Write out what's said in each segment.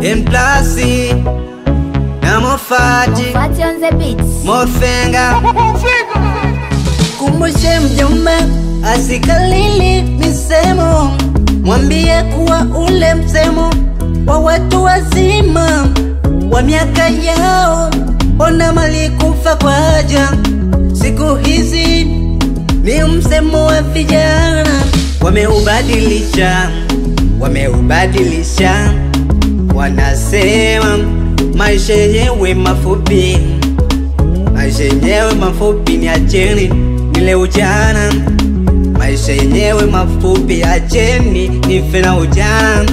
Emplasi na Mofati on the beats. Mofenga. Kumbushe mjomba asikalili misemo, mwambie kuwa ule msemo wa watu wazima wa miaka yao, ona mali kufa kwa haja. Siku hizi ni msemo wa vijana, wameubadilisha. Wanasema maisha yenyewe mafupi, maisha yenyewe mafupi, ni acheni nile ujana. Maisha yenyewe mafupi, acheni nife na ujana.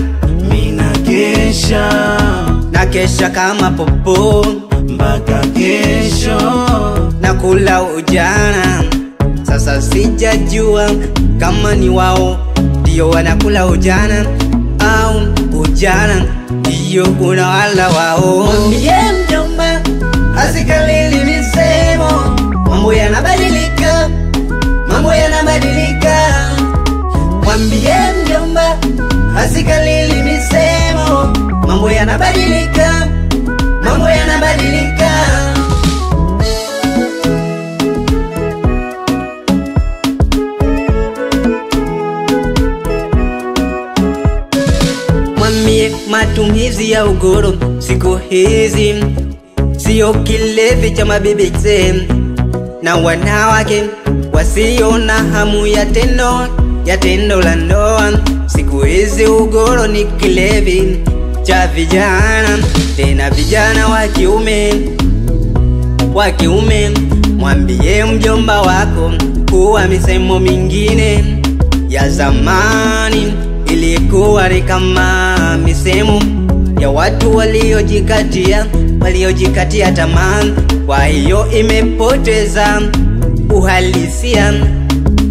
Mina kesha kama popo mpaka kesho, nakula ujana. Sasa sijajua kama ni wao ndio wanakula ujana au ujana ndio unawala wao. Mwambie mjomba asikalili misemo, mambo yanabadilika. Mwambie mjomba asikalili misemo, mambo yanabadilika. Mwambie matumizi ya ugoro siku hizi sio kilevi cha mabibikse na wanawake wasio na hamu ya tendo la ndoa. Siku hizi ugoro ni kilevi cha vijana, tena vijana wa kiume. Mwambie mjomba wako kuwa misemo mingine ya zamani ilikuwa ni kama misemo ya watu waliojikatia tamaa. Kwa hiyo imepoteza uhalisia,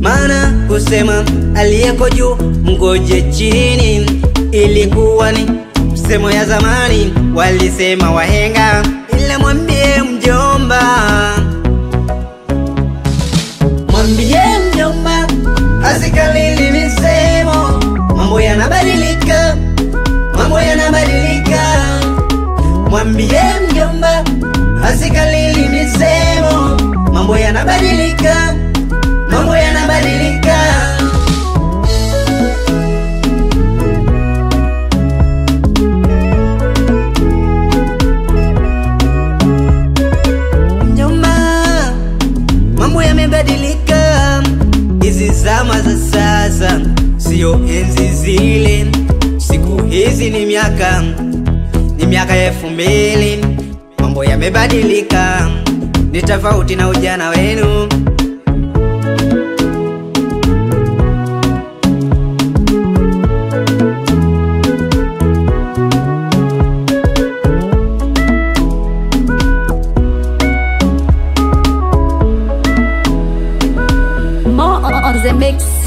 maana kusema aliyeko juu mgoje chini ilikuwa ni msemo ya zamani, walisema wahenga. Ila mwambie mjomba asikalili misemo, mambo yanabadilika. Mwambie mjomba asikalili misemo, mambo yanabadilika. Mjomba, mambo yamebadilika. Hizi zama za sasa sio enzi zile. Siku hizi ni miaka 2000. Mambo yamebadilika, ni tofauti na ujana wenu. More on the mix.